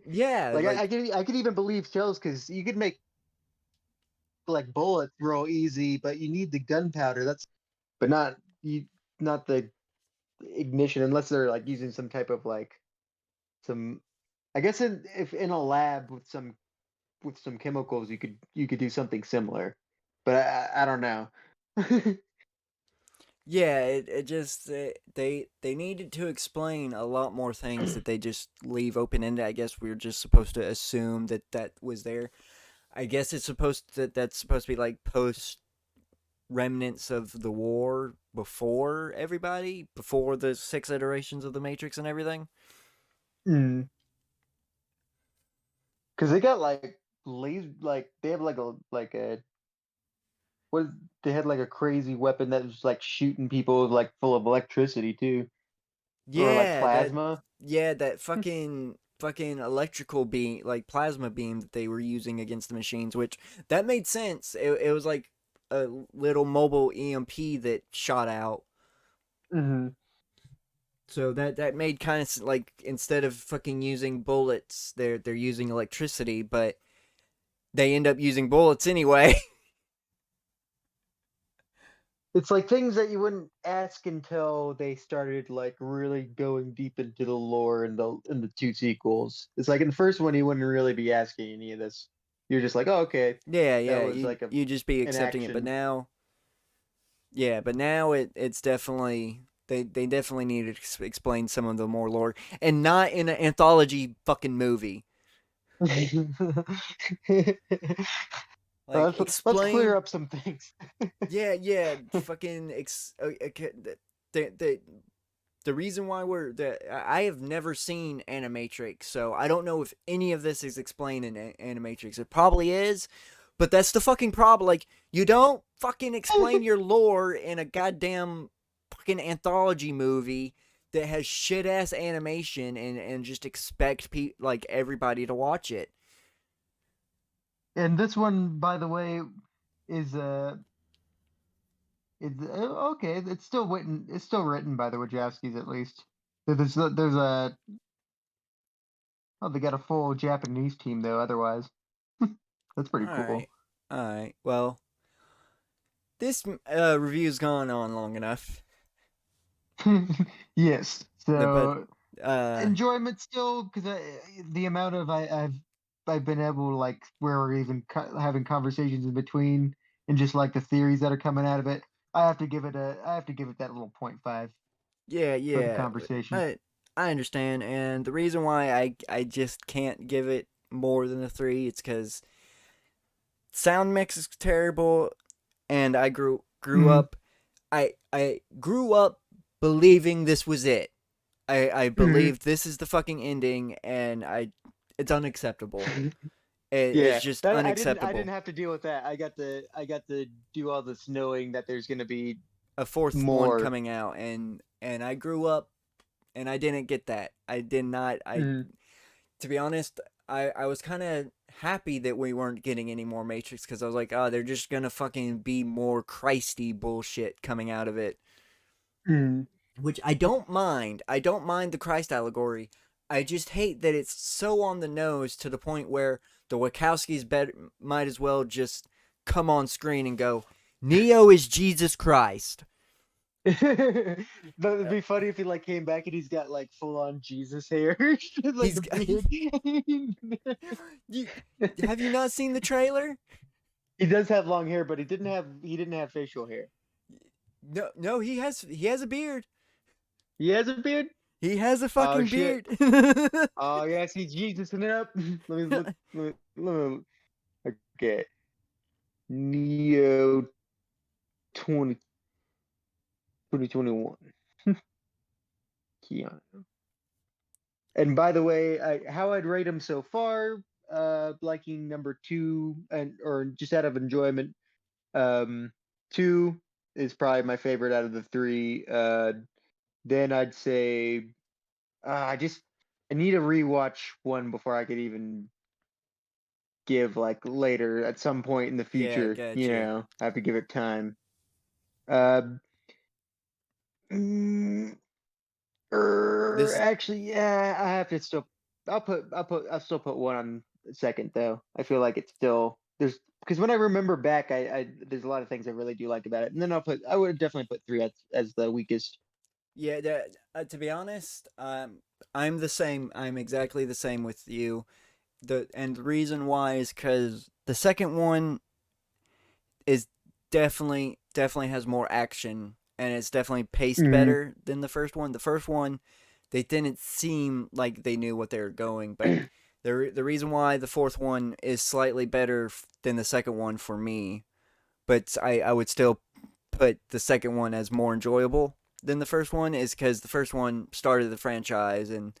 [SPEAKER 1] yeah,
[SPEAKER 2] like
[SPEAKER 1] like
[SPEAKER 2] I could even believe shells because you could make like bullets real easy, but you need the gunpowder. That's but not you not the ignition unless they're like using some type of like some I guess if in a lab with some chemicals you could do something similar, but I don't know.
[SPEAKER 1] yeah, it just they needed to explain a lot more things that they just leave open ended. I guess we are just supposed to assume that that was there. I guess it's supposed to that's supposed to be like post remnants of the war before everybody, before the six iterations of the Matrix and everything.
[SPEAKER 2] Mm. Because they got like laser like they have like a what they had like a crazy weapon that was like shooting people like full of electricity too, or like
[SPEAKER 1] Yeah,
[SPEAKER 2] plasma.
[SPEAKER 1] that fucking electrical beam, like plasma beam that they were using against the machines, which that made sense. It was like a little mobile EMP that shot out.
[SPEAKER 2] Hmm.
[SPEAKER 1] So that made kind of like instead of fucking using bullets, they're using electricity, but they end up using bullets anyway.
[SPEAKER 2] It's like things that you wouldn't ask until they started like really going deep into the lore in the two sequels. It's like in the first one you wouldn't really be asking any of this. You're just like, oh, okay, that
[SPEAKER 1] Yeah,
[SPEAKER 2] was like a
[SPEAKER 1] you just be
[SPEAKER 2] an
[SPEAKER 1] accepting it, but
[SPEAKER 2] action.
[SPEAKER 1] now but now it's definitely they definitely need to explain some of the more lore, and not in an anthology fucking movie. Like
[SPEAKER 2] Let's clear
[SPEAKER 1] explain,
[SPEAKER 2] up some things.
[SPEAKER 1] fucking the the reason why we're I have never seen Animatrix, so I don't know if any of this is explained in Animatrix. It probably is, but that's the fucking problem. Like, you don't fucking explain your lore in a goddamn fucking anthology movie that has shit ass animation and just expect like everybody to watch it.
[SPEAKER 2] And this one, by the way, is okay. It's still written. It's still written by the Wachowskis at least. There's a oh they got a full Japanese team though. Otherwise, that's
[SPEAKER 1] All
[SPEAKER 2] pretty
[SPEAKER 1] right,
[SPEAKER 2] cool.
[SPEAKER 1] all right. Well, this review's gone on long enough.
[SPEAKER 2] Yes.
[SPEAKER 1] But
[SPEAKER 2] So. Enjoyment still, because the amount of I've been able to like where we're even having conversations in between and just like the theories that are coming out of it. I have to give it that little point 0.5
[SPEAKER 1] yeah,
[SPEAKER 2] for the
[SPEAKER 1] yeah.
[SPEAKER 2] conversation.
[SPEAKER 1] I understand, and the reason why I just can't give it more than a three, it's because sound mix is terrible, and I grew
[SPEAKER 2] Mm,
[SPEAKER 1] up. I grew up believing this was it. I
[SPEAKER 2] mm.
[SPEAKER 1] believed this is the fucking ending, and it's unacceptable. It's
[SPEAKER 2] Yeah,
[SPEAKER 1] just
[SPEAKER 2] that I
[SPEAKER 1] unacceptable.
[SPEAKER 2] didn't have to deal with that. I got to do all this knowing that there's gonna be
[SPEAKER 1] A fourth one
[SPEAKER 2] more.
[SPEAKER 1] coming out, and I grew up and I didn't get that. I did not. I
[SPEAKER 2] Mm.
[SPEAKER 1] To be honest, I was kind of happy that we weren't getting any more Matrix because I was like, oh, they're just gonna fucking be more Christy bullshit coming out of it,
[SPEAKER 2] Mm.
[SPEAKER 1] which I don't mind. I don't mind the Christ allegory. I just hate that it's so on the nose to the point where the Wachowskis might as well just come on screen and go, Neo is Jesus Christ.
[SPEAKER 2] That would be funny if he like came back and he's got like full on Jesus hair, like
[SPEAKER 1] He's
[SPEAKER 2] the beard.
[SPEAKER 1] you, have you not seen the trailer?
[SPEAKER 2] He does have long hair, but he didn't have facial hair.
[SPEAKER 1] No, no, he has a beard.
[SPEAKER 2] He has a beard.
[SPEAKER 1] He has a
[SPEAKER 2] Oh
[SPEAKER 1] fucking
[SPEAKER 2] shit.
[SPEAKER 1] beard.
[SPEAKER 2] Oh yeah, I see Jesus in it up. Let me look. Let me, okay. Neo 20 2021. Keanu. And by the way, how I'd rate him so far, liking number two, and or just out of enjoyment, um, two is probably my favorite out of the three. Then I'd say I just I need to rewatch one before I could even give like later at some point in the
[SPEAKER 1] Yeah,
[SPEAKER 2] future. You
[SPEAKER 1] gotcha.
[SPEAKER 2] know, I have to give it time. Uh, mm,
[SPEAKER 1] This
[SPEAKER 2] Actually, yeah, I have to still. I'll still put one on second though. I feel like it's still there's because when I remember back, there's a lot of things I really do like about it, and then I would definitely put three as the weakest.
[SPEAKER 1] Yeah, to be honest, I'm the same. I'm exactly the same with you. The reason why is because the second one is definitely has more action and it's definitely paced
[SPEAKER 2] Mm.
[SPEAKER 1] better than the first one. The first one, they didn't seem like they knew what they were going, but the reason why the fourth one is slightly better than the second one for me, but I would still put the second one as more enjoyable than the first one is because the first one started the franchise and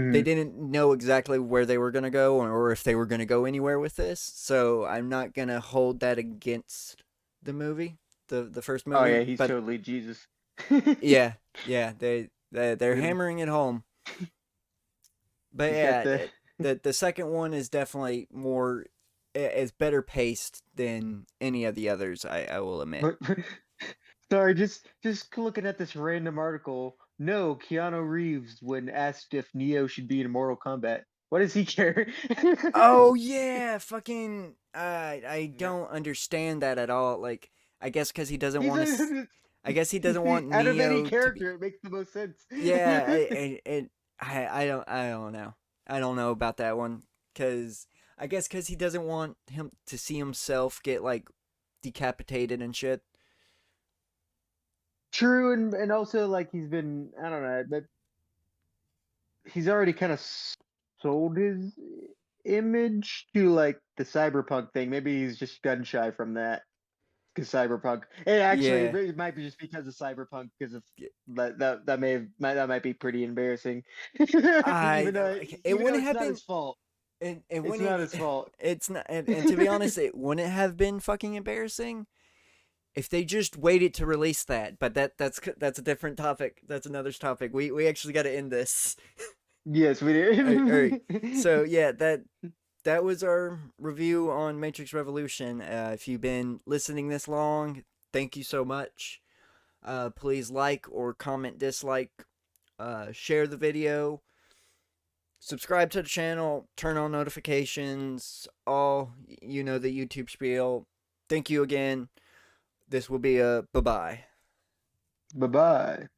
[SPEAKER 1] they
[SPEAKER 2] Mm.
[SPEAKER 1] didn't know exactly where they were going to go or if they were going to go anywhere with this. So I'm not going to hold that against the movie, the first
[SPEAKER 2] Oh
[SPEAKER 1] movie.
[SPEAKER 2] yeah, he's
[SPEAKER 1] But
[SPEAKER 2] totally Jesus.
[SPEAKER 1] yeah, yeah, they're
[SPEAKER 2] He's
[SPEAKER 1] hammering it home. But
[SPEAKER 2] got
[SPEAKER 1] yeah,
[SPEAKER 2] the
[SPEAKER 1] the second one is definitely more is better paced than any of the others. I will admit.
[SPEAKER 2] But sorry, just looking at this random article. No, Keanu Reeves, when asked if Neo should be in Mortal Kombat, what does he care?
[SPEAKER 1] Oh yeah, fucking. I
[SPEAKER 2] Yeah.
[SPEAKER 1] don't understand that at all. Like, I guess because he doesn't
[SPEAKER 2] He's
[SPEAKER 1] want to.
[SPEAKER 2] a,
[SPEAKER 1] I guess he doesn't want
[SPEAKER 2] out of any
[SPEAKER 1] Neo to be.
[SPEAKER 2] character, it makes the most sense.
[SPEAKER 1] Yeah, I don't know. I don't know about that one because I guess because he doesn't want him to see himself get like decapitated and shit.
[SPEAKER 2] True, and also like he's been I don't know, but he's already kind of sold his image to like the cyberpunk thing. Maybe he's just gun shy from that. Because cyberpunk, and actually,
[SPEAKER 1] Yeah,
[SPEAKER 2] it might be just because of cyberpunk, because of that might be pretty embarrassing.
[SPEAKER 1] I it
[SPEAKER 2] Even though
[SPEAKER 1] wouldn't
[SPEAKER 2] it's
[SPEAKER 1] have
[SPEAKER 2] not
[SPEAKER 1] been
[SPEAKER 2] his fault,
[SPEAKER 1] it
[SPEAKER 2] it's
[SPEAKER 1] wouldn't
[SPEAKER 2] not his fault.
[SPEAKER 1] it's not and to be honest, it wouldn't have been fucking embarrassing if they just waited to release that. But that's a different topic. That's another topic. We actually got to end this.
[SPEAKER 2] Yes, we
[SPEAKER 1] All right.
[SPEAKER 2] did.
[SPEAKER 1] So yeah, that was our review on Matrix Revolution. If you've been listening this long, thank you so much. Please like or comment dislike. Share the video. Subscribe to the channel. Turn on notifications. All you know the YouTube spiel. Thank you again. This will be a bye bye.
[SPEAKER 2] Bye bye.